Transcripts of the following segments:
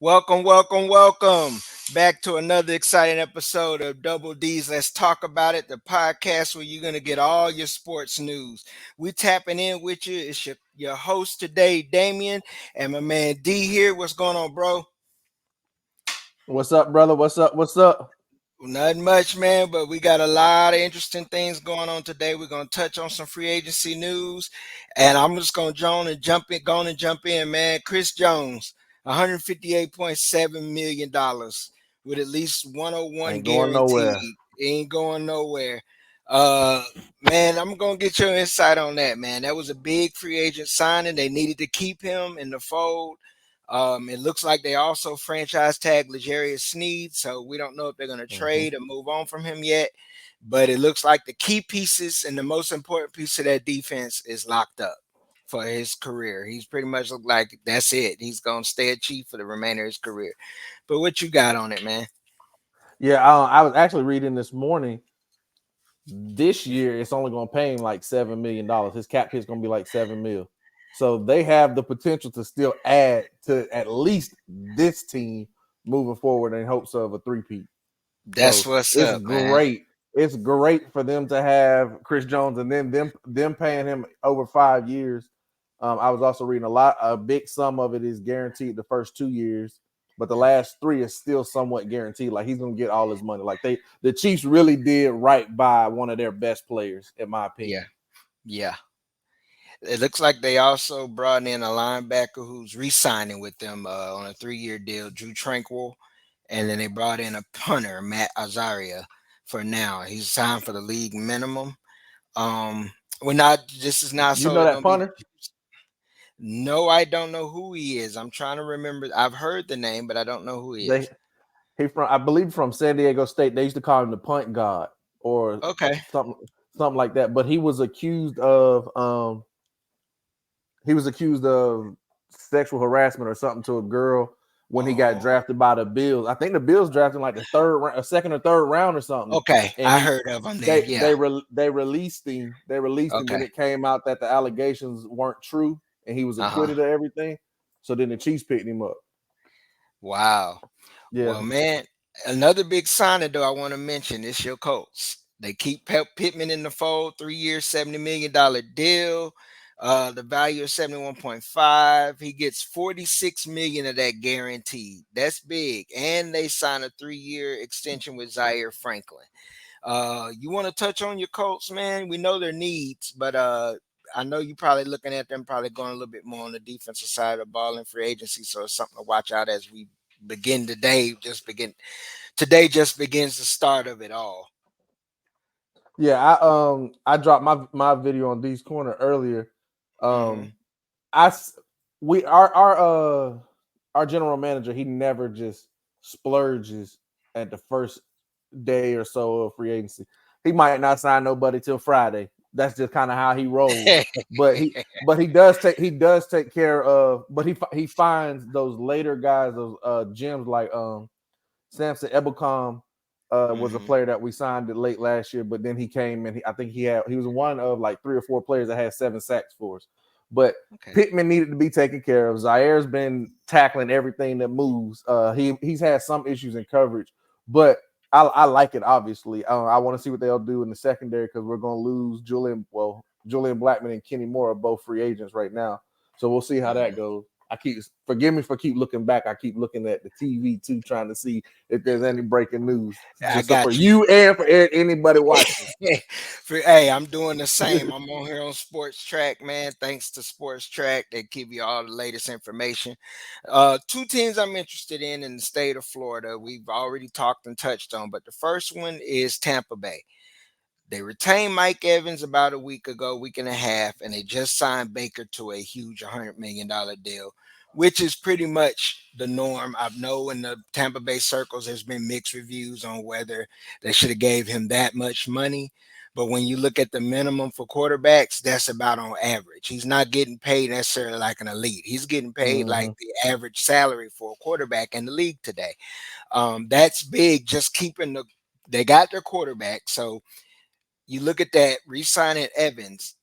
Welcome back to another exciting episode of Double D's Let's Talk About It, the podcast where you're going to get all your sports news. We tapping in with you. It's your host today, Damien, and my man D here. What's going on, bro? What's up, brother? What's up? What's up? Nothing much, man, but we got a lot of interesting things going on today. We're gonna touch on some free agency news, and I'm just gonna go on and jump in, man. Chris Jones, $158.7 million with at least 101 Ain't going nowhere. guaranteed. Ain't going nowhere. Uh, man, I'm gonna get your insight on that, man. That was a big free agent signing. They needed to keep him in the fold. It looks like they also franchise tag L'Jarius Sneed, so we don't know if they're going to hmm trade or move on from him yet. But it looks like the key pieces and the most important piece of that defense is locked up for his career. He's pretty much looked like that's it. He's going to stay a Chief for the remainder of his career. But what you got on it, man? Yeah, I was actually reading this morning. This year, it's only going to pay him like $7 million. His cap hit's going to be like 7 mil. So they have the potential to still add to at least this team moving forward in hopes of a three-peat. That's So what's it's up, man. great. It's great for them to have Chris Jones and then them paying him over 5 years. I was also reading a big sum of it is guaranteed the first 2 years, but the last three is still somewhat guaranteed. Like he's gonna get all his money. Like the Chiefs really did right by one of their best players, in my Yeah, opinion. yeah. It looks like they also brought in a linebacker who's re-signing with them on a 3-year deal, Drew Tranquil, and then they brought in a punter, Matt Azaria, for now. He's signed for the league minimum. We're not. This is not You know solely that going to be. punter? No, I don't know who he is. I'm trying to remember. I've heard the name, but I don't know who he They is. he from I believe from San Diego State. They used to call him the punt god or Okay. something something like that. But he was accused of sexual harassment or something to a girl when he got Oh, drafted by the Bills. I think the Bills drafted him like the second or third round or something. okay. And I heard of him then. Yeah. they released him. They released him. Then Okay. it came out that the allegations weren't true and he was Uh huh. acquitted of everything. So then the Chiefs picked him up. Wow. Yeah. Well, man, another big signing though I want to mention is your Colts. They keep Pittman in the fold, 3 years, $70 million deal. The value is 71.5. He gets 46 million of that guaranteed. That's big. And they sign a 3-year extension with Zaire Franklin. You want to touch on your Colts, man? We know their needs, but I know you probably looking at them probably going a little bit more on the defensive side of the ball in free agency. So it's something to watch out as we begin today. Today just begins the start of it all. Yeah, I dropped my video on D's corner earlier. Hmm. Um I s- we our general manager, he never just splurges at the first day or so of free agency. He might not sign nobody till Friday. That's just kind of how he rolls. But he does take care of. But he finds those later guys, those gems like Samson Ebelcom. Was a Hmm. player that we signed it late last year, but then he came and I think he was one of like 3 or 4 players that had 7 sacks for us. But Okay. Pittman needed to be taken care of. Zaire's been tackling everything that moves. He's had some issues in coverage, but I like it. Obviously, I want to see what they'll do in the secondary because we're going to lose Julian. Well, Julian Blackman and Kenny Moore are both free agents right now, so we'll see how that Mhm. goes. I keep forgive me for keep looking back. I keep looking at the TV too, trying to see if there's any breaking news, I just so for got you. you and for anybody watching. Hey, I'm doing the same. I'm on here on Sports Track, man. Thanks to Sports Track, they give you all the latest information. Two teams I'm interested in the state of Florida. We've already talked and touched on, but the first one is Tampa Bay. They retained Mike Evans about a week ago, week and a half, and they just signed Baker to a huge $100 million deal, which is pretty much the norm. I know in the Tampa Bay circles, there's been mixed reviews on whether they should have gave him that much money. But when you look at the minimum for quarterbacks, that's about on average. He's not getting paid necessarily like an elite. He's getting paid like Mm-hmm. the average salary for a quarterback in the league today. That's big. Just keeping they got their quarterback, so you look at that re-signing Evans,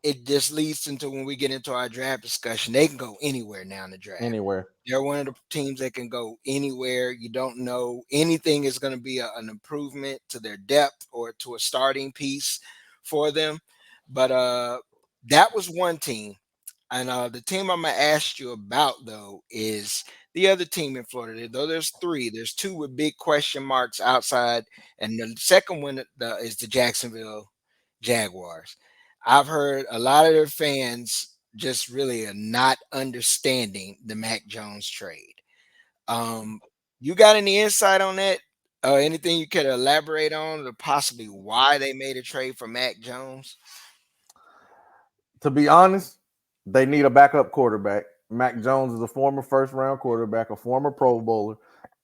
it just leads into when we get into our draft discussion, they can go anywhere now in the draft. Anywhere. They're one of the teams that can go anywhere. You don't know anything is going to be an improvement to their depth or to a starting piece for them. But that was one team. And the team I'm gonna ask you about though is the other team in Florida. Though there's three, there's two with big question marks outside, and the second one is the Jacksonville Jaguars. I've heard a lot of their fans just really are not understanding the Mac Jones trade. Um, you got any insight on that? Anything you could elaborate on, or possibly why they made a trade for Mac Jones? To be honest, they need a backup quarterback. Mac Jones is a former first round quarterback, a former Pro Bowler.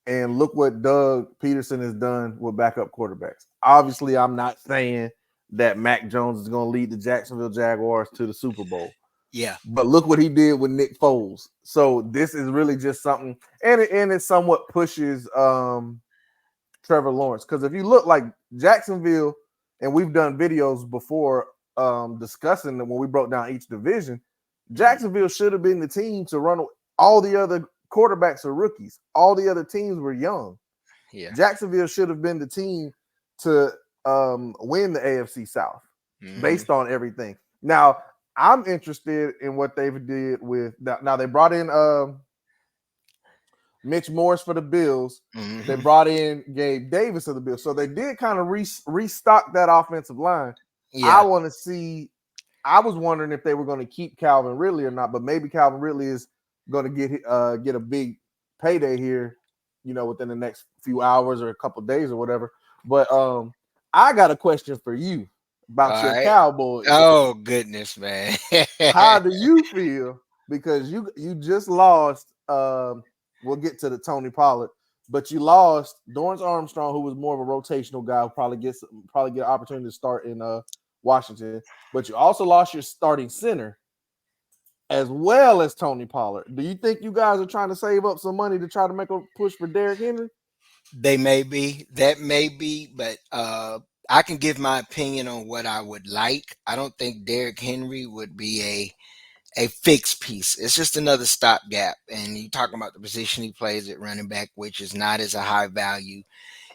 And look what Doug Peterson has done with backup quarterbacks. Obviously, I'm not saying that Mac Jones is going to lead the Jacksonville Jaguars to the Super Bowl. Yeah. But look what he did with Nick Foles. So this is really just something, and it somewhat pushes Trevor Lawrence. Because if you look like Jacksonville, and we've done videos before discussing that when we broke down each division, Jacksonville should have been the team to run. All the other quarterbacks are rookies. All the other teams were young. Yeah. Jacksonville should have been the team to win the AFC South based on everything. Now, I'm interested in what they did with now they brought in Mitch Morse for the Bills. They brought in Gabe Davis of the Bills. So they did kind of restock that offensive line. Yeah. I want to see. I was wondering if they were going to keep Calvin Ridley or not, but maybe Calvin Ridley is going to get a big payday here, within the next few hours or a couple days or whatever. But I got a question for you about your Cowboys. Oh goodness, man. How do you feel? Because you just lost. We'll get to the Tony Pollard, but you lost Dorrance Armstrong, who was more of a rotational guy, who probably get an opportunity to start in Washington. But you also lost your starting center, as well as Tony Pollard. Do you think you guys are trying to save up some money to try to make a push for Derrick Henry? They may be. That may be, but I can give my opinion on what I would like. I don't think Derrick Henry would be a fixed piece. It's just another stopgap. And you talking about the position he plays at running back, which is not as a high value.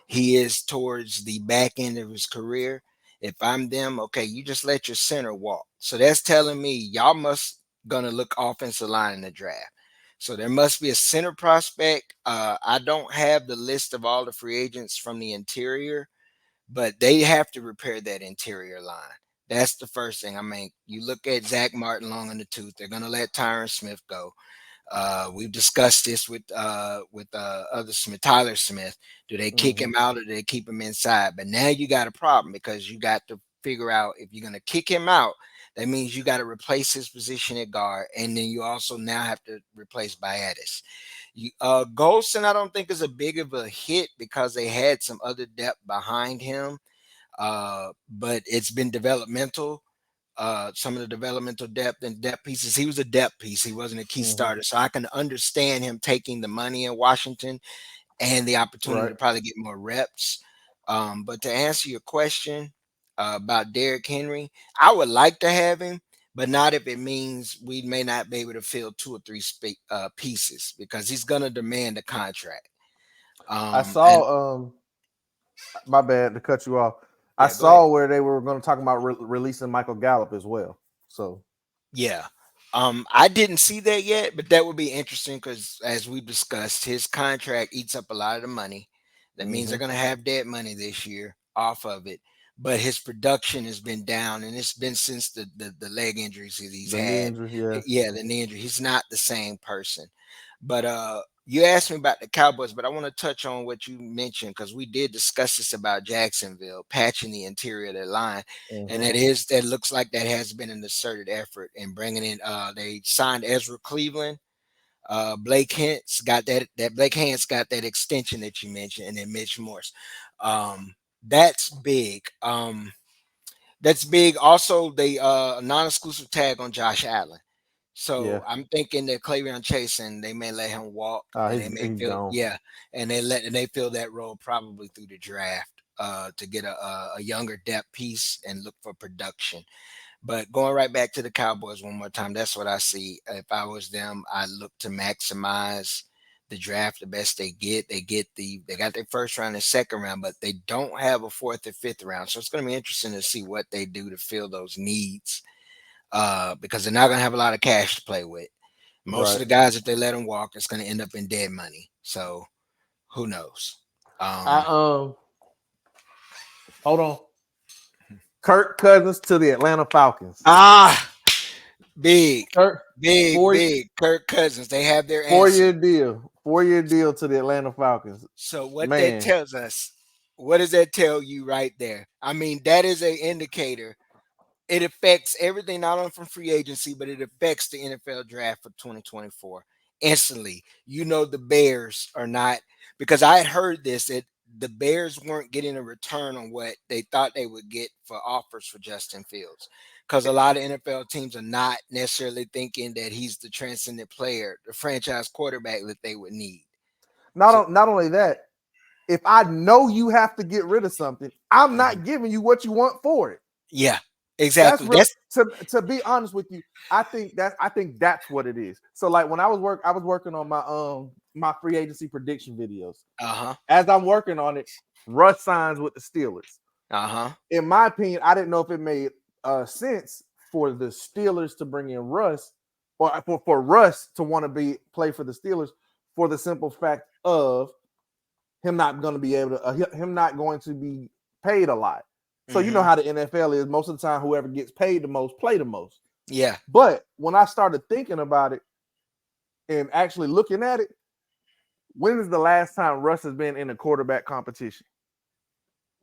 He is towards the back end of his career. If I'm them, okay, you just let your center walk. So that's telling me y'all must gonna look offensive line in the draft. So there must be a center prospect. I don't have the list of all the free agents from the interior, but they have to repair that interior line. That's the first thing. I mean, you look at Zach Martin long in the tooth. They're going to let Tyron Smith go. We've discussed this with other Smith, Tyler Smith. Do they kick him out or do they keep him inside? But now you got a problem because you got to figure out if you're going to kick him out. That means you got to replace his position at guard, and then you also now have to replace Biatis. Golson, I don't think is a big of a hit because they had some other depth behind him, but it's been developmental. Some of the developmental depth and depth pieces. He was a depth piece. He wasn't a key starter, so I can understand him taking the money in Washington and the opportunity to probably get more reps. But to answer your question about Derrick Henry, I would like to have him, but not if it means we may not be able to fill two or three pieces because he's going to demand a contract. I saw, my bad to cut you off. Yeah, I saw where they were going to talk about releasing Michael Gallup as well. So, yeah. I didn't see that yet, but that would be interesting because as we discussed, his contract eats up a lot of the money. That means they're going to have dead money this year off of it. But his production has been down, and it's been since the leg injuries that he's had. The knee injury. He's not the same person. But you asked me about the Cowboys, but I want to touch on what you mentioned because we did discuss this about Jacksonville patching the interior of their line, and that looks like that has been an asserted effort in bringing in. They signed Ezra Cleveland. Blake Hance got that Blake Hance got that extension that you mentioned, and then Mitch Morse. That's big. That's big. Also, they non-exclusive tag on Josh Allen. So I'm thinking that Cleveland Chase and they may let him walk. And they may fill, and they fill that role probably through the draft to get a younger depth piece and look for production. But going right back to the Cowboys one more time, that's what I see. If I was them, I look to maximize the draft the best they get. They got their first round and second round, but they don't have a fourth or fifth round. So it's going to be interesting to see what they do to fill those needs, because they're not going to have a lot of cash to play with. Most of Right. the guys, if they let them walk, it's going to end up in dead money. So who knows? I hold on. Kirk Cousins to the Atlanta Falcons. Ah, big, Kirk, big, four big. Kirk Cousins. They have their four answer. year deal. 4 year deal to the Atlanta Falcons. So what that Man, tells us, what does that tell you right there? I mean, that is an indicator. It affects everything, not only from free agency, but it affects the NFL draft for 2024 instantly. You know, the Bears are not, because I had heard this, that the Bears weren't getting a return on what they thought they would get for offers for Justin Fields. Because a lot of NFL teams are not necessarily thinking that he's the transcendent player, the franchise quarterback that they would need. So not only that, if I know you have to get rid of something, I'm mhm. not giving you what you want for it. Yeah, That's exactly. real. That's To be honest with you, I think that's what it is. So like when I was working on my free agency prediction videos. uh-huh. As I'm working on it, Russ signs with the Steelers. Uh-huh. In my opinion, I didn't know if it made sense for the Steelers to bring in Russ, or for Russ to want to be play for the Steelers, for the simple fact of him not going to be able to him not going to be paid a lot. So you know Hmm. how the NFL is. Most of the time, whoever gets paid the most play the most. Yeah. But when I started thinking about it and actually looking at it, when is the last time Russ has been in a quarterback competition?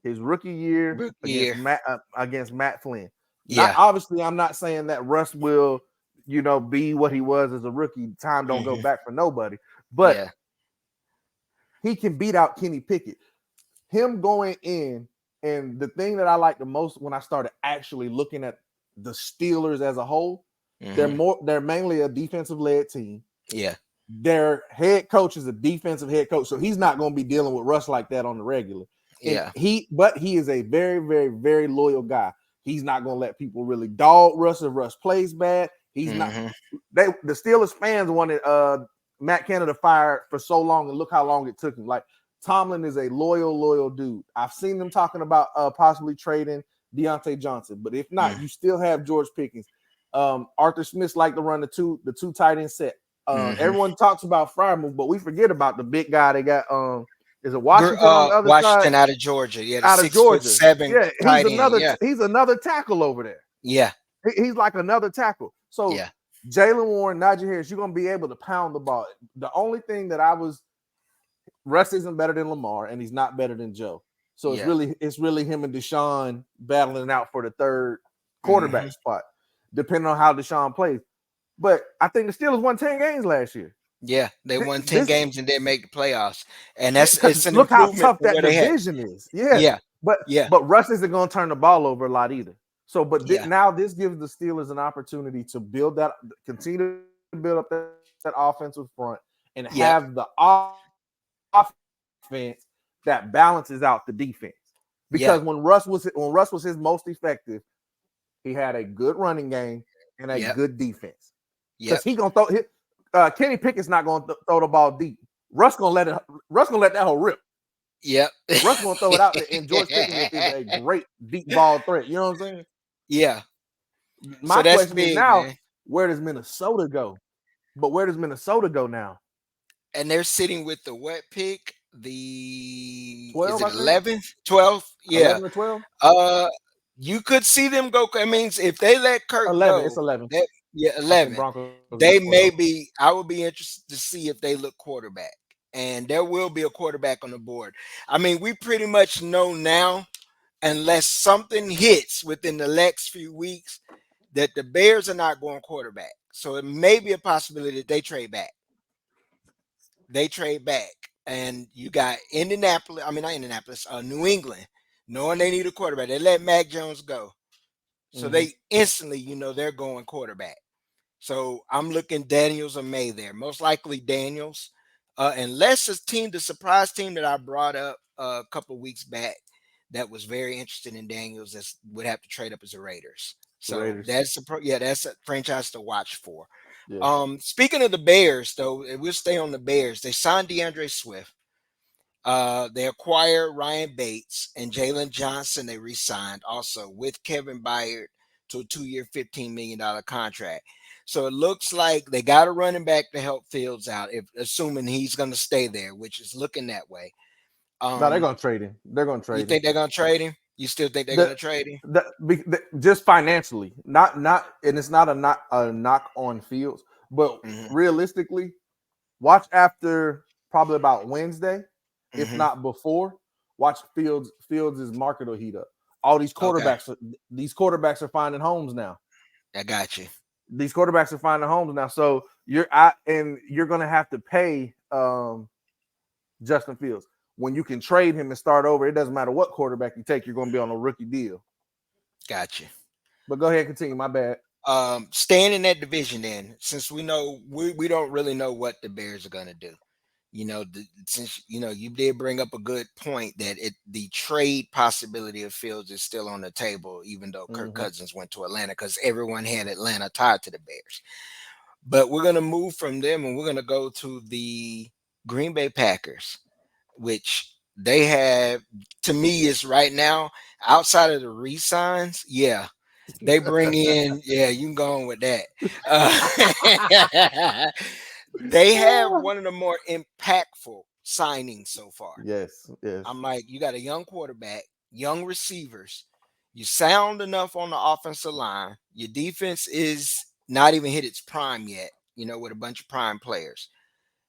His rookie year Rookie year. Against Matt Flynn. Not Yeah. obviously, I'm not saying that Russ will, be what he was as a rookie. Time don't go Hmm. back for nobody, but Yeah. he can beat out Kenny Pickett. Him going in, and the thing that I like the most when I started actually looking at the Steelers as a whole, Hmm. they're mainly a defensive led team. Yeah. Their head coach is a defensive head coach, so he's not going to be dealing with Russ like that on the regular. And Yeah. but he is a very, very, very loyal guy. He's not going to let people really dog Russ if Russ plays bad. He's not. Hmm. The Steelers fans wanted Matt Canada fired for so long, and look how long it took him. Like Tomlin is a loyal dude. I've seen them talking about possibly trading Deontay Johnson, but if not, you still have George Pickens. Arthur Smith's like to run the two tight end set. Hmm. Everyone talks about Frymouth, but we forget about the big guy they got. Is it Washington on the other side Washington out of Georgia. Yeah, the out of six foot Georgia? seven Yeah, tight end. Yeah. he's another tackle over there. Yeah. He's like another tackle. So Yeah. Jalen Warren, Najee Harris, you're gonna be able to pound the ball. The only thing that Russ isn't better than Lamar, and he's not better than Joe. So Yeah. it's really him and Deshaun battling out for the third Hmm. quarterback spot, depending on how Deshaun plays. But I think the Steelers won 10 games last year. Yeah. They won 10 This games and didn't make the playoffs. And Yeah, that's because it's an look how improvement tough from that where they had. division is. Yeah, Yeah. but Yeah. Russ isn't going to turn the ball over a lot either. So, but Yeah. now this gives the Steelers an opportunity to continue to build up that offensive front, and have the Yep. offense that balances out the defense. Because Yeah. when Russ was his most effective, he had a good running game and a Yep. good defense. Because Yep. he gonna throw Kenny Pickett's not gonna throw the ball deep. Russ gonna let that whole rip. Yep. Russ gonna throw it out there, and George Pickens is a great deep ball threat. You know what I'm saying? Yeah. So My that's question is big, now, man. where does Minnesota go? But where does Minnesota go now? And they're sitting with the what pick? The is 12, it I think. 11th, 12th? Yeah. 11 or 12? Uh, you could see them go. I mean, if they let Kirk 11. It's go, 11. that yeah, I think 11. Broncos is They 12. may be. I would be interested to see if they look quarterback, and there will be a quarterback on the board. I mean, we pretty much know now, unless something hits within the next few weeks, that the Bears are not going quarterback. So it may be a possibility that they trade back. They trade back, and you got Indianapolis. I mean, not Indianapolis. New England, knowing they need a quarterback, they let Mac Jones go, so Mm-hmm. they instantly, they're going quarterback. So I'm looking Daniels or May there. Most likely Daniels, unless the surprise team that I brought up a couple weeks back that was very interested in Daniels, that would have to trade up as the Raiders. The So Raiders. that's a franchise to watch for. Yeah. Speaking of the Bears, though, we'll stay on the Bears. They signed DeAndre Swift. They acquired Ryan Bates and Jalen Johnson. They re-signed also with Kevin Byard to a 2-year, $15 million contract. So it looks like they got a running back to help Fields out, if assuming he's going to stay there, which is looking that way. No, they're Um, gonna trade him. They're gonna you trade him. think they're going to trade him? You still think they're going The, to trade him? just financially, not, and it's not a knock on Fields, but Hmm. realistically, watch after probably about Wednesday, if Hmm. not before. Watch Fields' market will heat up. All Okay, these quarterbacks are finding homes now. I got you. These quarterbacks are finding homes now. So you're gonna have to pay Justin Fields. When you can trade him and start over, it doesn't matter what quarterback you take, you're gonna be on a rookie deal. Got you. But go ahead and continue. My bad. Staying in that division, then, since we know we don't really know what the Bears are going to do. Since you did bring up a good point that the trade possibility of Fields is still on the table, even though Kirk Mm-hmm. Cousins went to Atlanta, because everyone had Atlanta tied to the Bears. But we're gonna move from them and we're gonna go to the Green Bay Packers, which they have, to me, is right now, outside of the re-signs. Yeah, they bring in, yeah, you can go on with that. They have one of the more impactful signings so far. Yes, yes. I'm like, you got a young quarterback, young receivers. You sound enough on the offensive line. Your defense is not even hit its prime yet, with a bunch of prime players.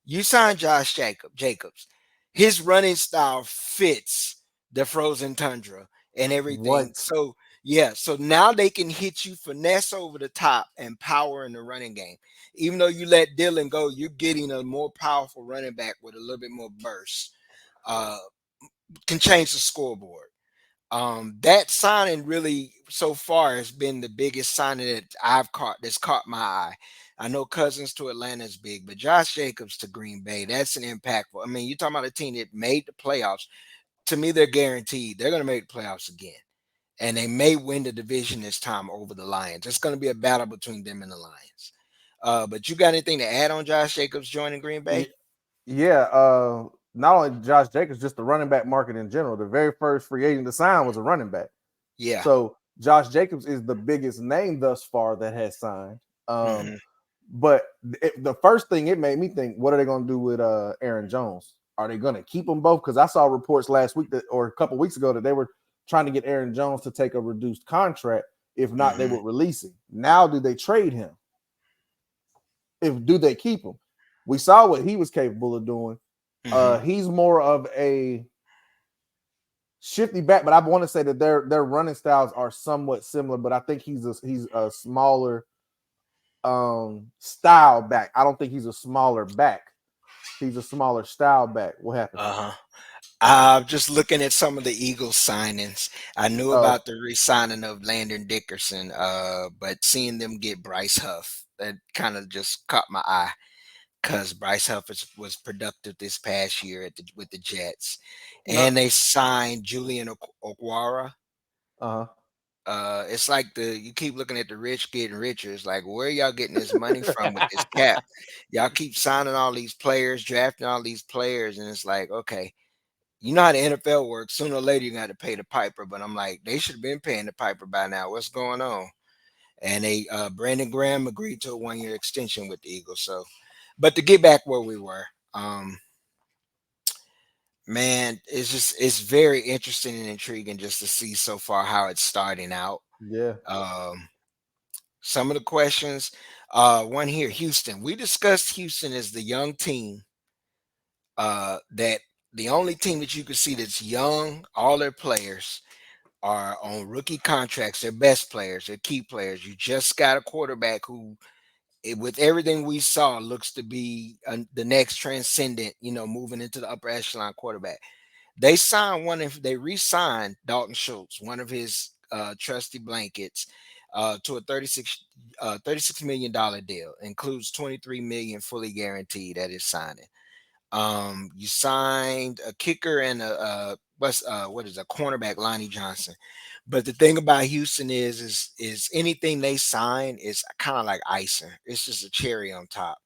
You signed Jacobs. His running style fits the frozen tundra and everything. What? So yeah, so now they can hit you finesse over the top and power in the running game. Even though you let Dylan go, you're getting a more powerful running back with a little bit more burst. Uh, can change the scoreboard. That signing really so far has been the biggest signing that that's caught my eye. I know Cousins to Atlanta is big, but Josh Jacobs to Green Bay, that's an impactful. I mean, you're talking about a team that made the playoffs. To me, they're guaranteed they're going to make the playoffs again. And they may win the division this time over the Lions. It's going to be a battle between them and the Lions. But you got anything to add on Josh Jacobs joining Green Bay? Y- Yeah. Not only Josh Jacobs, just the running back market in general. The very first free agent to sign was a running back. Yeah. So Josh Jacobs is the biggest name thus far that has signed. Hmm. But the first thing it made me think, what are they going to do with Aaron Jones? Are they going to keep them both? Because I saw reports last week or a couple weeks ago that they were trying to get Aaron Jones to take a reduced contract. If not, they Hmm. would release him. Now, do they trade him? If do they keep him? We saw what he was capable of doing. Hmm. He's more of a shifty back, but I want to say that their running styles are somewhat similar. But I think he's a smaller style back. I don't think he's a smaller back. He's a smaller style back. What happened? Uh-huh. Just looking at some of the Eagles signings, I knew Oh, about the re-signing of Landon Dickerson, but seeing them get Bryce Huff, that kind of just caught my eye because Bryce Huff was productive this past year with the Jets, no. and they signed Julian Okwara. Uh It's like you keep looking at the rich getting richer. It's like, where y'all getting this money from with this cap? Y'all keep signing all these players, drafting all these players, and it's like, okay, you know how the NFL works. Sooner or later, you got to pay the piper. But I'm like, they should have been paying the piper by now. What's going on? And Brandon Graham agreed to a 1-year extension with the Eagles. So, but to get back where we were, man, it's very interesting and intriguing just to see so far how it's starting out. yeah. Um, some of the questions, one here, Houston. We discussed Houston as the young team, that the only team that you can see that's young, all their players are on rookie contracts. They're best players, they're key players. You just got a quarterback who, with everything we saw, looks to be the next transcendent, moving into the upper echelon quarterback. They re-signed Dalton Schultz, one of his trusty blankets, to a $36 million deal. Includes $23 million fully guaranteed at his signing. You signed a kicker and what is a cornerback, Lonnie Johnson. But the thing about Houston is anything they sign is kind of like icing. It's just a cherry on top.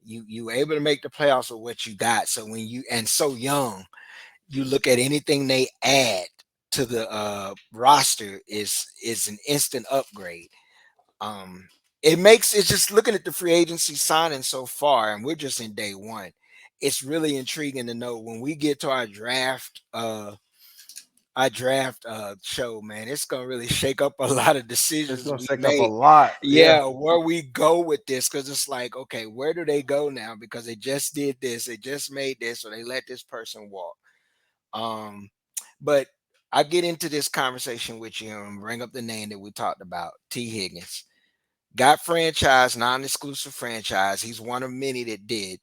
You were able to make the playoffs with what you got. So when you and so young, you look at anything they add to the roster is an instant upgrade. Um, it makes it's just looking at the free agency signing so far, and we're just in day one. It's really intriguing to know when we get to our draft show, man. It's gonna really shake up a lot of It's decisions gonna we shake up a make. lot. Yeah. Yeah, where we go with this, because it's like, okay, where do they go now? Because they just did this, they just made this, or they let this person walk. Um, but I get into this conversation with you and bring up the name that we talked about, T. Higgins. Got franchise, non-exclusive franchise. He's one of many that did.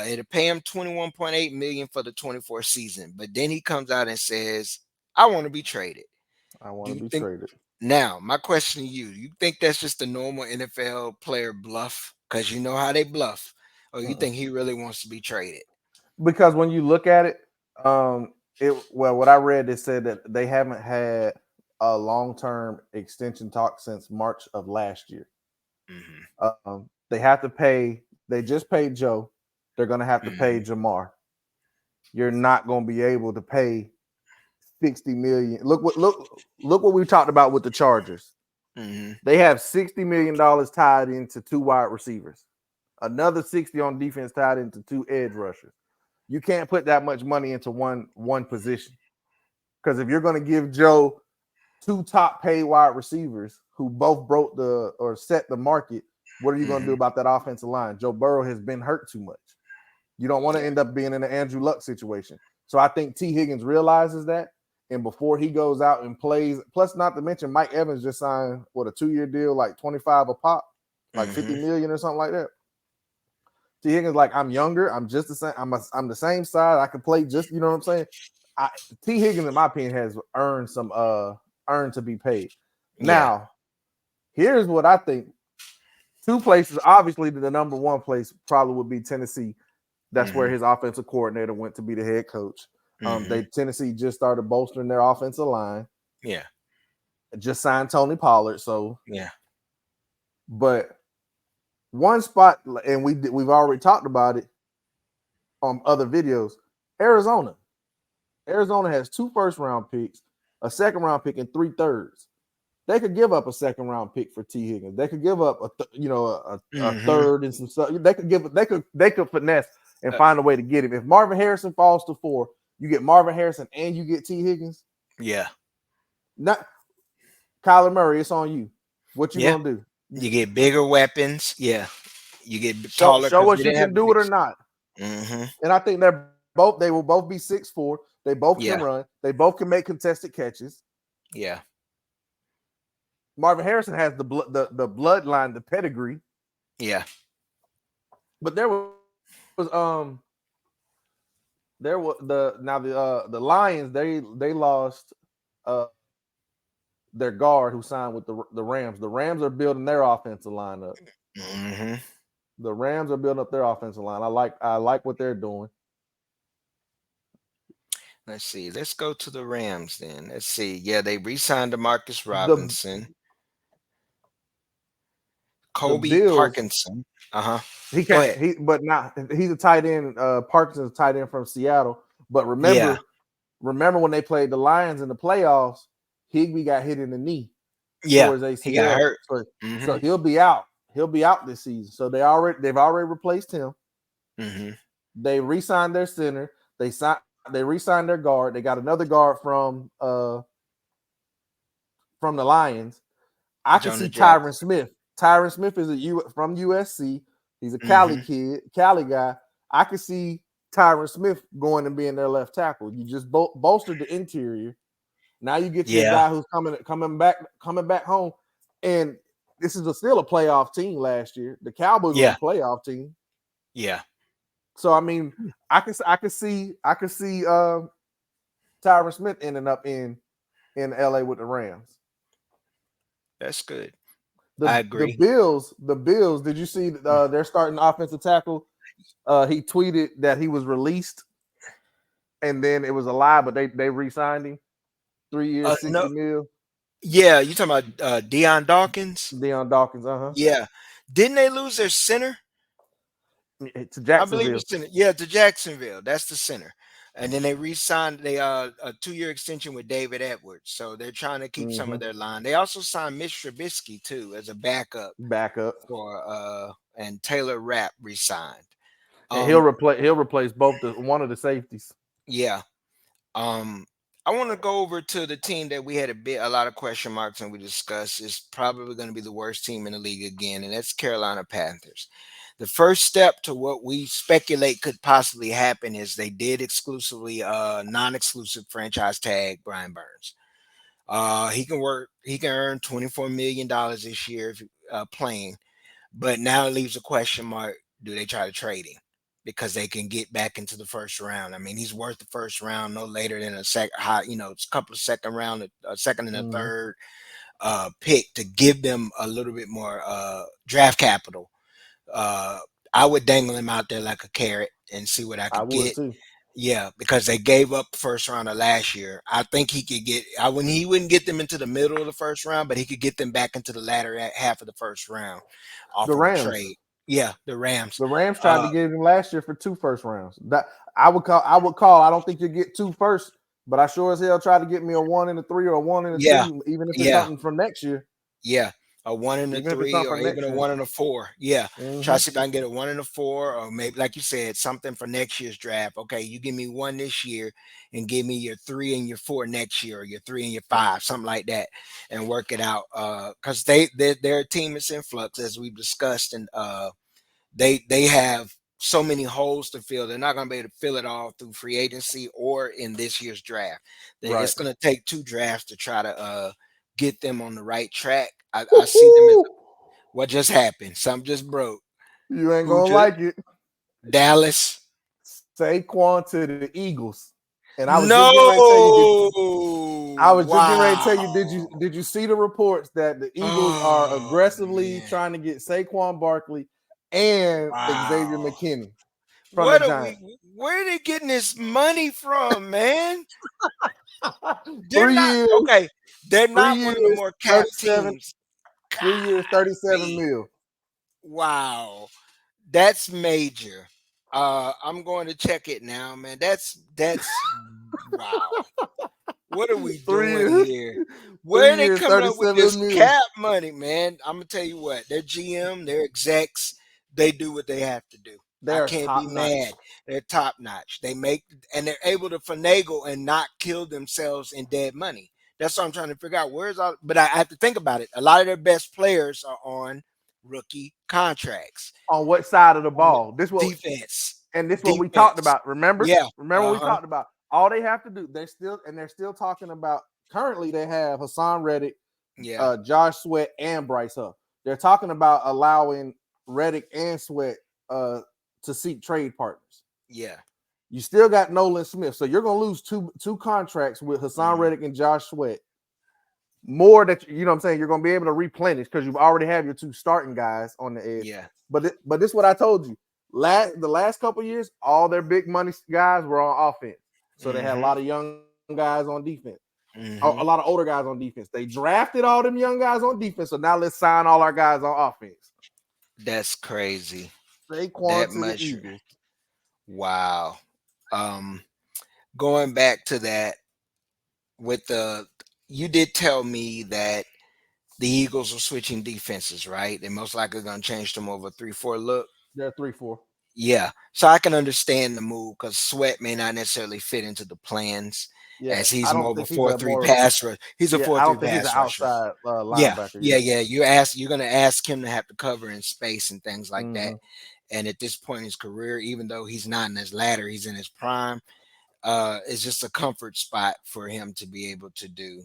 It'll pay him 21.8 million for the 24 season. But then he comes out and says, I want to be traded. I want Do to you be think traded. now my question to you, you think that's just a normal NFL player bluff? Because you know how they bluff. Or you Mm-mm. think he really wants to be traded? Because when you look at it, what I read, it said that they haven't had a long term extension talk since March of last year. Hmm. They have to pay. They just paid Joe. They're going to have to pay Hmm. Jamar. You're not going to be able to pay 60 million. Look what we talked about with the Chargers. Hmm. They have $60 million tied into two wide receivers, another 60 on defense tied into two edge rushers. You can't put that much money into one position, because if you're going to give Joe two top paid wide receivers who both broke the or set the market, what are you going to do Hmm. about that offensive line? Joe Burrow has been hurt too much. You don't want to Yeah. end up being in an Andrew Luck situation. So I think T. Higgins realizes that. And before he goes out and plays, plus not to mention Mike Evans just signed what a 2-year deal, like 25 a pop, like 50 Hmm. million or something like that. T. Higgins, like, I'm younger, I'm just the same, I'm the same size, I can play just, you know what I'm saying? I, T. Higgins, in my opinion, has earned to be paid. Yeah. Now, here's what I think. Two places, obviously, the number one place probably would be Tennessee. That's where Hmm. his offensive coordinator went to be the head coach. Hmm. They Tennessee just started bolstering their offensive line. Yeah. Just signed Tony Pollard. So, Yeah. but one spot, and we've already talked about it on other videos. Arizona. Arizona has 2 first-round picks, a second-round pick, and 3 thirds. They could give up a second-round pick for T. Higgins. They could give up a Hmm. third and some stuff. They could finesse and find a way to get him. If Marvin Harrison falls to 4, you get Marvin Harrison and you get T. Higgins. Yeah. Not Kyler Murray. It's on you. What you Yeah. gonna do? You get bigger weapons. Yeah. You get Show taller show because us they you didn't have can the do big. it or not. Hmm. And I think they will both be 6'4". They both can Yeah. run. They both can make contested catches. Yeah. Marvin Harrison has the bloodline, the pedigree. Yeah. But there was the Lions, they lost uh their guard who signed with the Rams. The Rams are building their offensive line up. Hmm. The Rams are building up their offensive line. I like what they're doing. Let's see. Let's go to the Rams then. Let's see. Yeah, they re-signed Demarcus The Robinson, the Kobe Bills, Parkinson. Uh huh. he Go can't ahead. but not he's a tight end. Parkinson's a tight end from Seattle. But Yeah. remember when they played the Lions in the playoffs, Higbee got hit in the knee, Yeah. towards He got ACL. hurt. So Hmm. he'll be out. He'll be out this season. So they've already replaced him. Hmm. They re-signed their center. They re-signed their guard. They got another guard from the Lions. I can Jonah see Tyron Jackson. Smith. Tyron Smith is from USC. He's a Cali Hmm. kid, Cali guy. I could see Tyron Smith going and being their left tackle. You just bolstered the interior. Now you get you a Yeah. guy who's coming back home, and this is still a playoff team. Last year, the Cowboys was a Yeah. playoff team. Yeah. So I mean, I could see Tyron Smith ending up in LA with the Rams. That's good. I The agree. Bills. Did you see their starting offensive tackle? He tweeted that he was released, and then it was a lie, but they re-signed him 3 years, No, 60 mil. yeah, you talking about Deion Dawkins? Deion Dawkins, uh-huh. Yeah, didn't they lose their center? To I believe Jacksonville. it's center. Yeah, to Jacksonville. That's the center. And then they re-signed a 2-year extension with David Edwards. So they're trying to keep some Hmm. of their line. They also signed Mitch Trubisky too as a backup Backup. for and Taylor Rapp re-signed. And Um he'll replace both the one of the safeties. yeah. Um I want to go over to the team that we had a lot of question marks and we discussed is probably going to be the worst team in the league again, and that's Carolina Panthers. The first step to what we speculate could possibly happen is they did exclusively non-exclusive franchise tag Brian Burns. He can earn $24 million this year if, playing, but now it leaves a question mark. Do they try to trade him? Because they can get back into the first round. I mean, he's worth the first round no later than a it's a couple of second round, a second and a Hmm. third pick to give them a little bit more draft capital. uh, I would dangle him out there like a carrot and see what I I could would get. too. Yeah, because they gave up the first round of last year. I think he could get. I when he wouldn't get them into the middle of the first round, but he could get them back into the latter half of the first round The off of a Rams. trade. Yeah, the Rams. The Rams tried to Uh, get him last year for 2 first rounds. That I would call. I would call. I don't think you get two first, but I sure as hell try to get me a 1 and a 3 or a one and a yeah, two, even if it's yeah. something from next year. Yeah, a 1 and a 3, Something or from even next a year. 1 and a 4. Yeah, try Hmm. to see if I can get a 1 and a 4, or maybe, like you said, something for next year's draft. Okay, you give me one this year, and give me your 3 and your 4 next year, or your 3 and your 5, something like that, and work it out. Because they're a team that's in flux, as we've discussed, and they have so many holes to fill. They're not going to be able to fill it all through free agency or in this year's draft. Right. It's going to take 2 drafts to try to get them on the right track. I see them as Woo-hoo! what just happened. Something just broke. You ain't Who gonna just like it. Dallas? Saquon to the Eagles. And I was just No! getting ready to tell you, I was just getting ready to tell you, Wow! did you see the reports that the Eagles are Oh aggressively man! trying to get Saquon Barkley and Xavier Wow! McKinney from the What are Giants? we? Where are they getting this money from, man? They're three not years, okay. They're three not one of the years, more cap 37, teams. 3 years, 37 Golly. mil. Wow. That's major. I'm going to check it now, man. That's wow. What are we Three doing years, here? Where are three they years, coming up with 37 this mil. cap money, man? I'm gonna tell you what, their GM, their execs, they do what they have to do. They I are can't top be notch. mad. They're top notch. They make and they're able to finagle and not kill themselves in dead money. That's what I'm trying to figure out. Where's all but I have to think about it. A lot of their best players are on rookie contracts On what side of the on the ball? defense. This what we talked Defense. about. Remember? Yeah. Remember we Uh-huh. talked about all they have to do. They're still talking about currently they have Hassan Reddick, Yeah. Josh Sweat, and Bryce Huff. They're talking about allowing Reddick and Sweat to seek trade partners. Yeah. You still got Nolan Smith, so you're gonna lose two contracts with Hassan Mhm. Reddick and Josh Sweat. More that you know what I'm saying, you're gonna be able to replenish because you've already have your two starting guys on the edge. Yeah. But this is what I told you. The last couple years, all their big money guys were on offense. So they had a Mhm. lot of young guys on defense. A Mhm. lot of older guys on defense. They drafted all them young guys on defense. So now let's sign all our guys on offense. That's crazy. That Saquon to the much. Eagles. Wow. Um, Going back to that with the, you did tell me that the Eagles are switching defenses, right? They're most likely going to change them over 3-4 look. They're 3-4. Yeah. So I can understand the move because Sweat may not necessarily fit into the plans Yeah, as I he's more don't of a think he's 4-3 a more. pass rush. He's a Yeah, four I three don't think he's an pass rusher. outside Yeah. linebacker. Yeah. Yeah. Yeah. You're going to ask him to have to cover in space and things like that. Mm-hmm. And at this point in his career, even though he's not in his ladder, he's in his prime. It's just a comfort spot for him to be able to do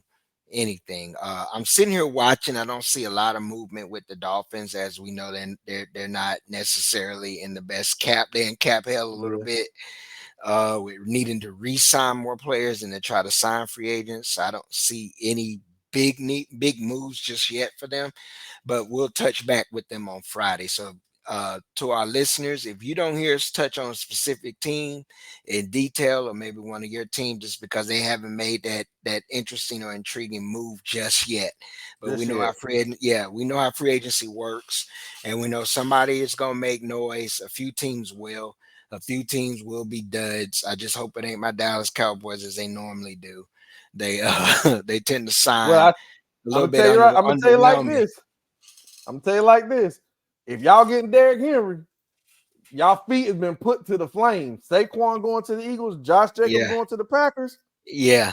anything. I'm sitting here watching. I don't see a lot of movement with the Dolphins, as we know. Then they're not necessarily in the best cap. They in cap hell a little Yeah. bit. We're needing to re-sign more players and to try to sign free agents. I don't see any big moves just yet for them, but we'll touch back with them on Friday. So To our listeners, if you don't hear us touch on a specific team in detail, or maybe one of your team, just because they haven't made that interesting or intriguing move just yet, but we Just know how yet. we know how free agency works, and we know somebody is gonna make noise. A few teams will. A few teams will be duds. I just hope it ain't my Dallas Cowboys as they normally do. They they tend to Well, sign a I'm little gonna bit tell you right. I'm gonna tell you like underwhelming. this. I'm gonna tell you like this. If y'all getting Derrick Henry, y'all feet has been put to the flames. Saquon going to the Eagles, Josh Jacobs Yeah, going to the Packers. yeah,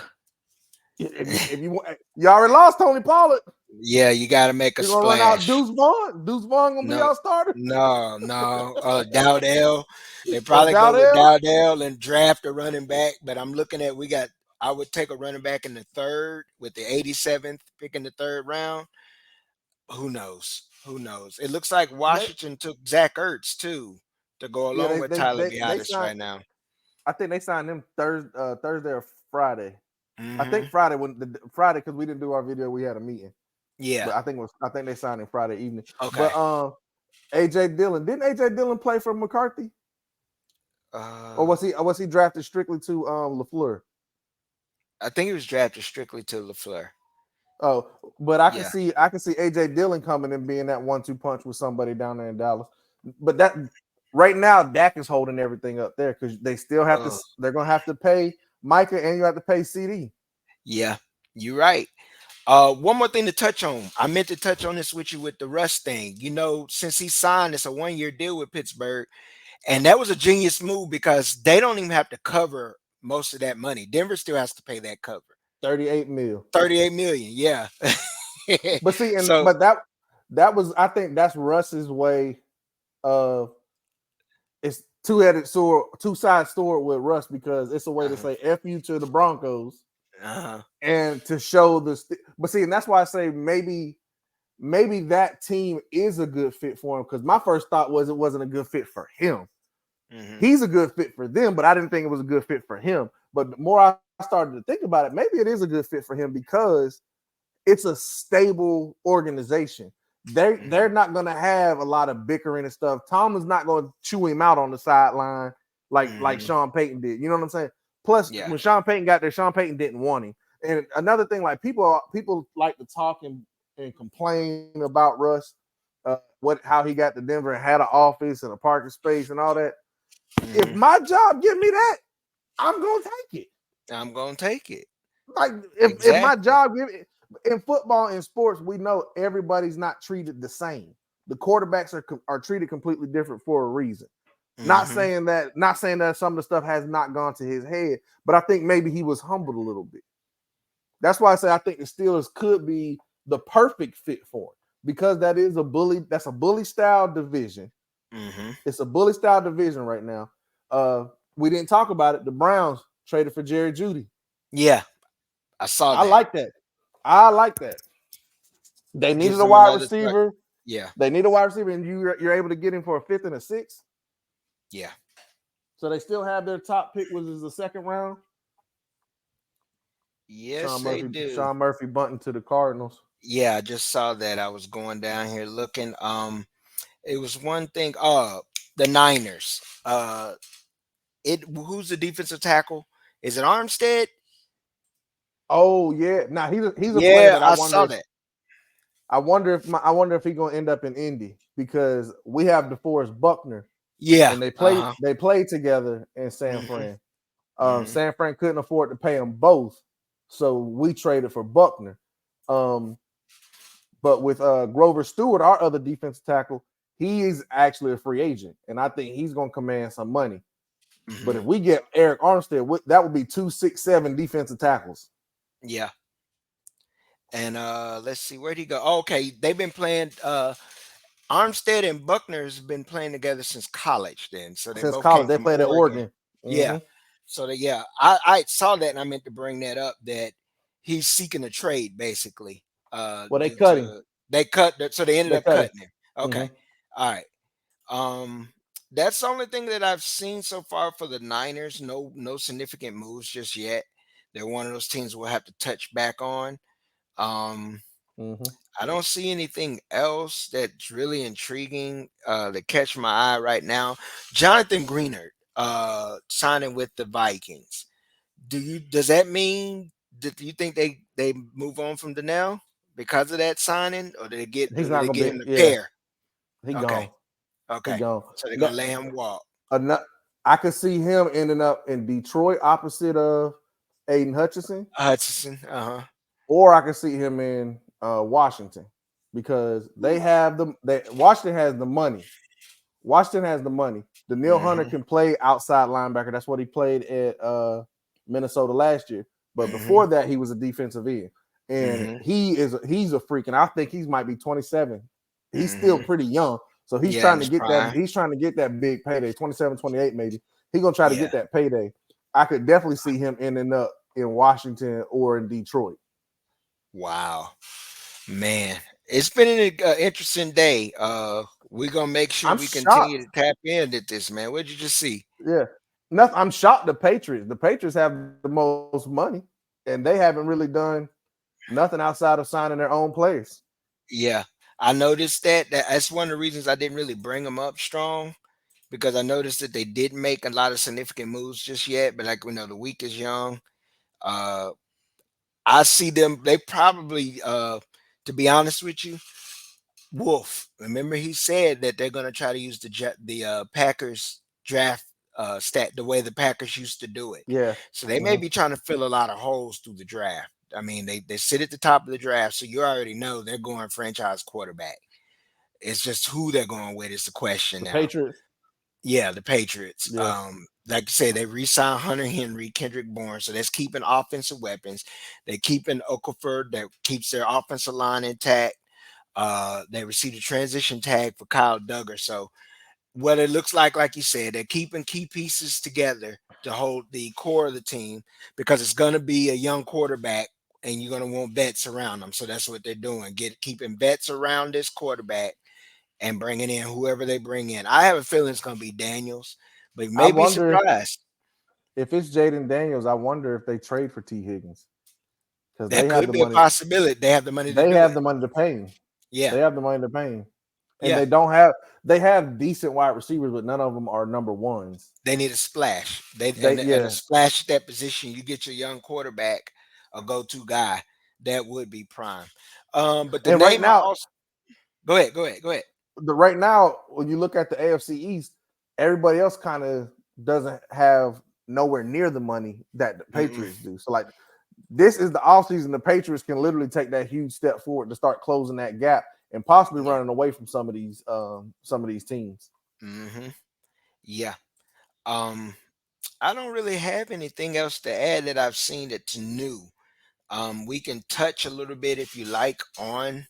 If you want, you already lost Tony Pollard. yeah. You got to make a You're gonna run out splash. Deuce Vaughn. Deuce Vaughn gonna be No, y'all starter. no. Dowdell. They Or probably go with Dowdell. Dowdell and draft a running back. But I'm looking at we got. I would take a running back in the third with the 87th pick in the third round. Who knows? Who knows? It looks like They, Washington took Zach Ertz too to go yeah, along with Tyler they Biadasz signed. right now. I think they signed them Thursday or Friday. I think Hmm. Friday when Friday because we didn't do our video. We had a meeting, Yeah. but I think they signed him Friday evening. Okay. But AJ Dillon didn't AJ Dillon play for McCarthy or Uh, was he drafted strictly to Lafleur? I think he was drafted strictly to Lafleur. Oh, but Yeah. I can see AJ Dillon coming and being that 1-2 punch with somebody down there in Dallas. But that right now, Dak is holding everything up there because they still have to. Oh, They're gonna have to pay Micah and you have to pay CD. yeah. You're right. One more thing to touch on. I meant to touch on this with you with the Russ thing. You know, since he signed, it's a 1 year deal with Pittsburgh, and that was a genius move because they don't even have to cover most of that money. Denver still has to pay that cover. 38 mil. 38 million. Yeah. But see, So, that was I think that's Russ's way of it's two-headed sword, two-sided sword with Russ because it's a way to uh-huh, say F you to the Broncos uh-huh, and to show but see, and that's why I say maybe that team is a good fit for him because my first thought was it wasn't a good fit for him. hmm, He's a good fit for them, but I didn't think it was a good fit for him. But the more I started to think about it, maybe it is a good fit for him because it's a stable organization. They're hmm, not going to have a lot of bickering and stuff. Tomlin's not going to chew him out on the sideline like hmm. Sean Payton did. You know what I'm saying? Plus, Yeah. when Sean Payton got there, Sean Payton didn't want him. And another thing, like people like to talk and complain about Russ, what how he got to Denver and had an office and a parking space and all that. If Hmm. my job give me that, I'm gonna take it. I'm gonna take it. Like if my Exactly. job give it in football and sports, we know everybody's not treated the same. The quarterbacks are treated completely different for a reason. Hmm. Not saying that some of the stuff has not gone to his head, but I think maybe he was humbled a little bit. That's why I say I think the Steelers could be the perfect fit for him because that's a bully style division. Hmm. It's a bully style division right now. We didn't talk about it. The Browns traded for Jerry Judy. Yeah, I saw I that. like that. I like that. They needed Gives a them wide another threat. receiver. Yeah, They need a wide receiver, and you're able to get him for a fifth and a sixth. yeah. So they still have their top pick, which is the second round. Yes, they do. Sean Murphy bunting to the Cardinals. Yeah, I just saw that. I was going down here looking. It was one thing. The Niners. It who's the defensive tackle? Is it Armstead? Oh yeah, now he's a player Yeah, that I saw that. I wonder if he's gonna end up in Indy because we have DeForest Buckner Yeah. and Uh-huh. they played together in San Hmm. Fran. Hmm. San Fran couldn't afford to pay them both, so we traded for Buckner. Um, but with Grover Stewart, our other defensive tackle, he is actually a free agent, and I think he's going to command some money. But Hmm. if we get Eric Armstead, that would be 2-6-7 defensive tackles. Yeah. And let's see, where'd he go? Oh, okay, they've been playing Armstead and Buckner's been playing together since college then. So they Since both college, came they from played at Oregon. Oregon. Yeah. Mhm. So that yeah, I saw that and I meant to bring that up that he's seeking a trade basically. Well, they Due cut him. to they cut that so they ended They up cut him. cutting him. Okay. Mhm. All right. That's the only thing that I've seen so far for the Niners. No significant moves just yet. They're one of those teams we'll have to touch back on. Um Mm-hmm. I don't see anything else that's really intriguing that catch my eye right now. Jonathan Greenard signing with the Vikings. Does that mean that you think they move on from Donnell because of that signing, or He's do not they gonna get be. him to Yeah, pair? he Okay, gone. He okay. gone. So they're No, gonna let him walk. I could see him ending up in Detroit opposite of Aiden Hutchinson, Hutchinson. or I could see him in Washington because they have the Washington has the money. Washington has the money. Daniil Hunter Mm-hmm. can play outside linebacker. That's what he played at Minnesota last year. But Mm-hmm. before that, he was a defensive end, and Mm-hmm. he's a freak. And I think he might be 27. He's still Mm-hmm. pretty young, so he's Yeah, in trying to his get that. prime. He's trying to get that big payday. 27, 28 maybe. He's gonna try to Yeah. get that payday. I could definitely see him ending up in Washington or in Detroit. Wow, man, it's been an interesting day. We're gonna make sure I'm we continue to shocked. tap into this, man. What did you just see? Yeah. Nothing. I'm shocked the Patriots. The Patriots have the most money, and they haven't really done nothing outside of signing their own players. Yeah, I noticed that's one of the reasons I didn't really bring them up strong, because I noticed that they didn't make a lot of significant moves just yet. But like we know, the week is young. Uh, I see them. They probably, to be honest with you, Wolf. Remember, he said that they're going to try to use the Packers draft stat the way the Packers used to do it. Yeah. So they may Mhm. be trying to fill a lot of holes through the draft. I mean, they sit at the top of the draft, so you already know they're going franchise quarterback. It's just who they're going with is the question The now. Patriots. Yeah, the Patriots. Yeah. Like I say, they re-signed Hunter Henry, Kendrick Bourne, so that's keeping offensive weapons. They keeping Okafor, that keeps their offensive line intact. They received a transition tag for Kyle Duggar. So what it looks like you said, they're keeping key pieces together to hold the core of the team, because it's going to be a young quarterback and you're going to want vets around them. So that's what they're doing. Keeping vets around this quarterback and bringing in whoever they bring in. I have a feeling it's going to be Daniels, but I maybe wonder surprised. if it's Jaden Daniels. I wonder if they trade for T Higgins because That they have could the be a money. possibility. They have the money to They do have it. the money to pay him. Yeah. They have the money to pay him, and Yeah. they don't have. They have decent wide receivers, but none of them are number ones. They need a splash. They They and a yeah. splash at that position. You get your young quarterback, a go-to guy. That would be prime. But the And right name I now, also go ahead, go ahead, go ahead. the right now, when you look at the AFC East, everybody else kind of doesn't have nowhere near the money that the Mm-mm. Patriots do. So like this is the offseason. The Patriots can literally take that huge step forward to start closing that gap and possibly Yeah. running away from some of these teams. Mm-hmm. Yeah. Um, I don't really have anything else to add that I've seen that's new. We can touch a little bit if you like on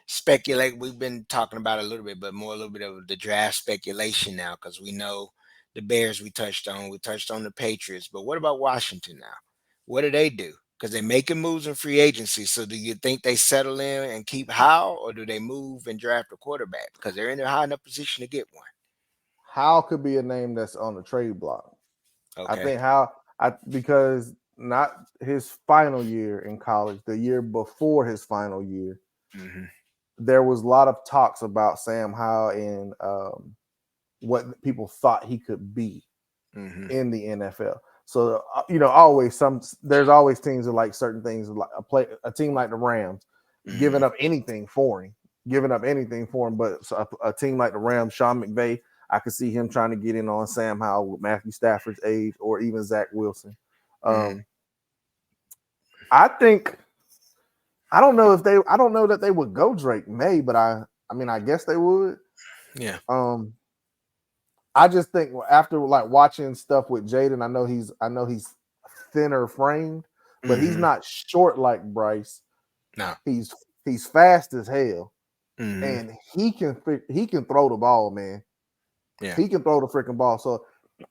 speculate. We've been talking about it a little bit, but more a little bit of the draft speculation now, because we know the Bears we touched on the Patriots, but what about Washington now? What do they do? Because they're making moves in free agency. So do you think they settle in and keep Howe, or do they move and draft a quarterback? Because they're in a high enough position to get one. How could be a name that's on the trade block? I Okay. think how I because not his final year in college, the year before his final year, Hmm. there was a lot of talks about Sam Howell and what people thought he could be Hmm. in the NFL. So always there's always teams that like certain things, like a team like the Rams, Hmm. giving up anything for him, giving up anything for him. But a team like the Rams, Sean McVay, I could see him trying to get in on Sam Howell with Matthew Stafford's age, or even Zach Wilson. Hmm. Um, I think I don't know that they would go Drake May, but I mean I guess they would. Yeah. Um, I just think after like watching stuff with Jaden, I know he's thinner framed, but he's Hmm. not short like Bryce. No. He's he's fast as hell, Hmm. and he can throw the ball, man. Yeah. He can throw the freaking ball. So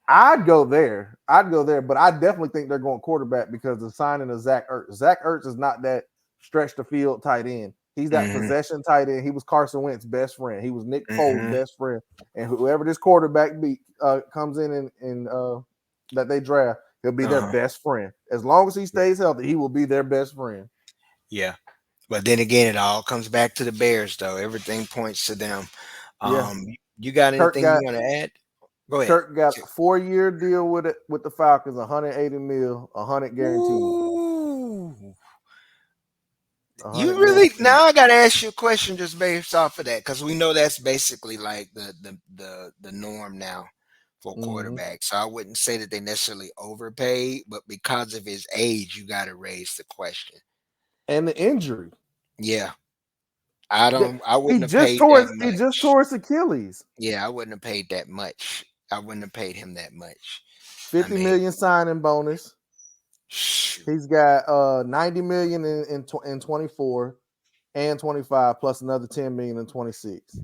I'd go there. I'd go there, but I definitely think they're going quarterback because the signing of Zach Ertz. Zach Ertz is not that stretch the field tight end. He's that Hmm. possession tight end. He was Carson Wentz's best friend. He was Nick Foles' Hmm. best friend. And whoever this quarterback comes in and that they draft, he'll be their Uh-huh. best friend. As long as he stays healthy, he will be their best friend. Yeah. But then again, it all comes back to the Bears, though. Everything points to them. Yeah. You got Kirk anything you got want to add? Go ahead. Kirk got a 4-year deal with it with the Falcons, 180 mil, 100 guaranteed. Ooh. 100 You really guaranteed. now I gotta ask you a question just based off of that because we know that's basically like the norm now for Mm-hmm. quarterbacks. So I wouldn't say that they necessarily overpaid, but because of his age, you got to raise the question. And the injury. Yeah, I He wouldn't have just paid tore that his, he just much. tore his Achilles. Yeah, I wouldn't have paid that much. I wouldn't have paid him that much. I 50 mean, million signing bonus. shoot. He's got 90 million in 24 and 25 plus another 10 million in 26.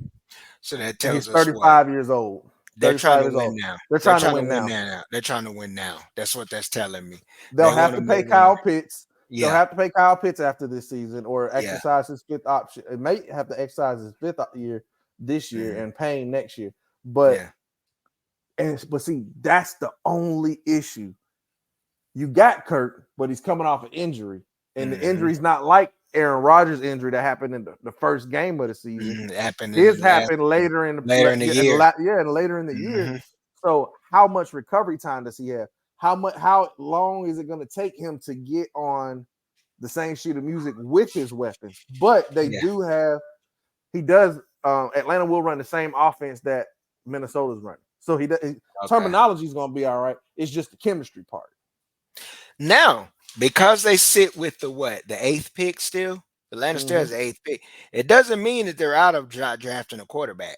So that And he's tells us what 35 years old. they're trying 35 to years win old. now. They're They're trying to trying to win win now. now. They're trying to win now. That's what that's telling me. They'll They have want to to pay move on. Kyle Pitts. They'll Yeah, have to pay Kyle Pitts after this season or yeah, exercise his fifth option. It may have to exercise his fifth year this year mhm, and Payne next year. But yeah, see, that's the only issue. You got Kirk, but he's coming off an injury. And the hmm injury's not like Aaron Rodgers' injury that happened in the first game of the season. hmm Happened in His the last happened later in later in the year. and later in the year. Hmm So how much recovery time does he have? How long is it going to take him to get on the same sheet of music with his weapons? But they Yeah. do have he does Atlanta will run the same offense that Minnesota's running. So Okay. terminology is going to be all right. It's just the chemistry part. Now, because they sit with the what the eighth pick still, Atlanta still Mm-hmm. has the eighth pick. It doesn't mean that they're out of drafting a quarterback.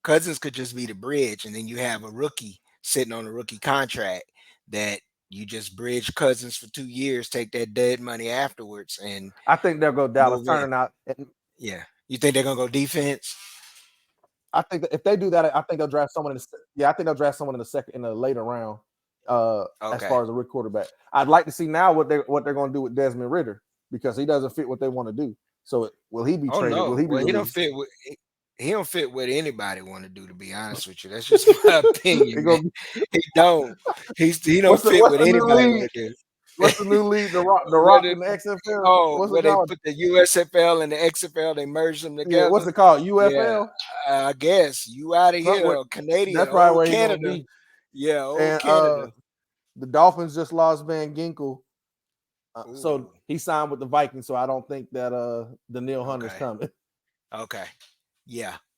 Cousins could just be the bridge, and then you have a rookie sitting on a rookie contract that you just bridge Cousins for 2 years, take that dead money afterwards, and I think they'll go Dallas move in. Turner out. And Yeah. You think they're gonna go defense? I think that if they do that, I think they'll draft someone I think they'll draft someone in the later round. As Okay. far as a rookie quarterback, I'd like to see now what they're going to do with Desmond Ritter because he doesn't fit what they want to do. So will he be Oh traded? Will no. he be Well, released? he don't fit what anybody want to do. To be honest with you, that's just my He opinion, man. gonna be, He don't. He don't what's the fit what's what the new anybody league? want to do. What's the new league? The What Rock is and the XFL. oh, What's it where they called? put the USFL and the XFL, they merged them Yeah, what's together. it called? Yeah, UFL. I guess you out of Something here, with, or Canadian, that's probably old where he gonna Canada. be. Yeah, old And Canada. the Dolphins just lost Van Ginkel. So Ooh, he signed with the Vikings. So I don't think that Daniil Hunter's okay, coming. okay,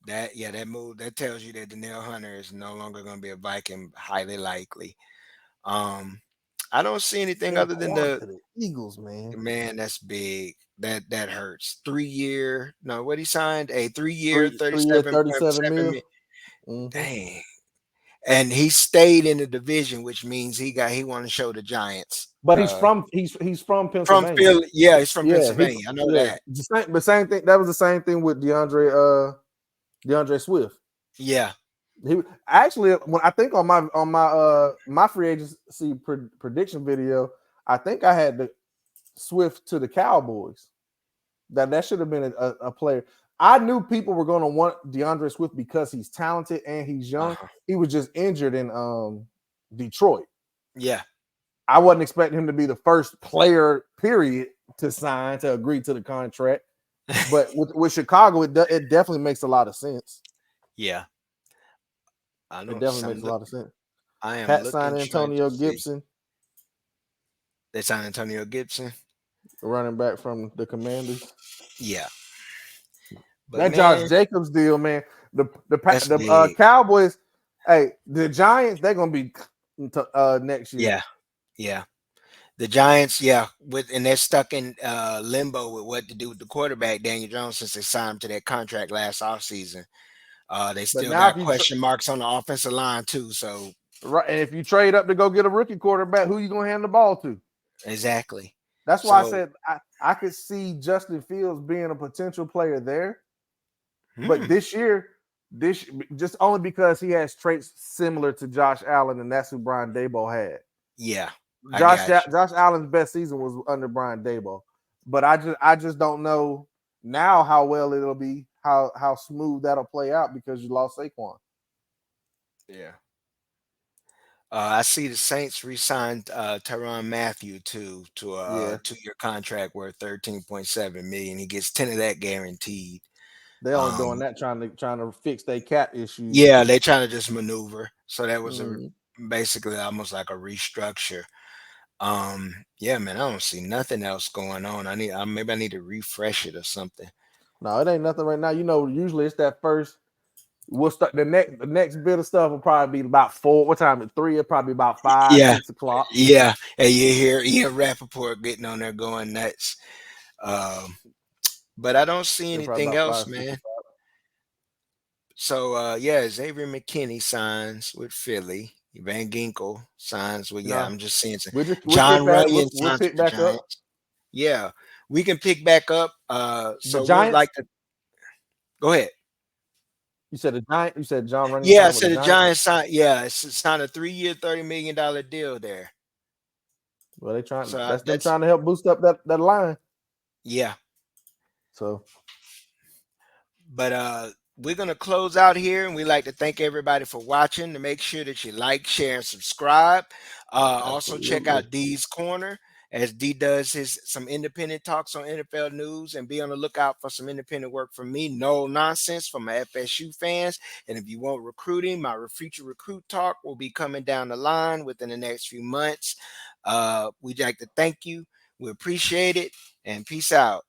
that move that tells you that Danielle Hunter is no longer going to be a Viking, highly likely. Um, I don't see anything other than Saquon the to the Eagles, man. man. That's big. That hurts. 3 year. No, what he signed a 3 year, 3 year, thirty-seven point 37 seven mil. million. Mm-hmm. Dang. And he stayed in the division, which means he want to show the Giants. But he's from From Pennsylvania. Philly, yeah, he's from Yeah, Pennsylvania. I know that. the same thing. That was the same thing with DeAndre Swift. Yeah, He actually when I think on my free agency prediction video, I think I had the Swift to the Cowboys. That should have been a player. I knew people were going to want DeAndre Swift because he's talented and he's young. uh-huh. He was just injured in Detroit. Yeah, I wasn't expecting him to be the first player, period, to agree to the contract. But with Chicago, it definitely makes a lot of sense. yeah. I It know. definitely makes Some a lot of sense. I am Pat signed looking, trying to Antonio see. Gibson, They signed Antonio Gibson. running back from the Commanders. Yeah, but That Josh man, Jacobs deal, man. that's big. Cowboys, hey, the Giants, they're gonna be next year. Yeah, yeah. The Giants, yeah, and they're stuck in limbo with what to do with the quarterback Daniel Jones since they signed him to that contract last offseason. They But still now got question marks on the offensive line too. So right, and if you trade up to go get a rookie quarterback, who you gonna hand the ball to? exactly. That's why I So said I could see Justin Fields being a potential player there. But hmm, this year, just only because he has traits similar to Josh Allen, and that's who Brian Daboll had. yeah, I got you. Josh Allen's best season was under Brian Daboll, but I just don't know now how well it'll be, how smooth that'll play out because you lost Saquon. Yeah. I see the Saints re-signed Tyrann Mathieu to a Yeah, 2-year contract worth 13.7 million. He gets 10 of that guaranteed. they only doing Um, that trying to fix their cap issues. yeah, they trying to just maneuver. So that was a Mm. basically almost like a restructure. Yeah, man, I don't see nothing else going on. Maybe I need to refresh it or something. No, it ain't nothing right now. You know, usually it's that first. We'll start the next bit of stuff will probably be about 4. What time? At 3. It'll probably be about 5, Yeah, 6 o'clock. yeah. And you hear Rappaport getting on there going nuts. Um, but I don't see It'll probably anything about else, 5, 6 man. o'clock. So yeah, Xavier McKinney signs with Philly. Van Ginkel signs with, yeah, No, I'm just seeing some. we'll John get back. Runyon We'll signs with pick the back up. Giants. Yeah, we can pick back up. The So we'll Giants. like to go ahead. You said the Giant. You said John Running Yeah, signed with so the the Giants. Giants signed. Yeah, signed a 3-year, $30 million deal there. Well, they So trying. That's them that's trying to help boost up that line. yeah. So But we're gonna close out here, and we like to thank everybody for watching. To make sure that you like, share, and subscribe. Also check absolutely. out D's Corner as D does his some independent talks on NFL news, and be on the lookout for some independent work from me. No nonsense from my FSU fans. And if you want recruiting, my future recruit talk will be coming down the line within the next few months. We'd like to thank you. We appreciate it, and peace out.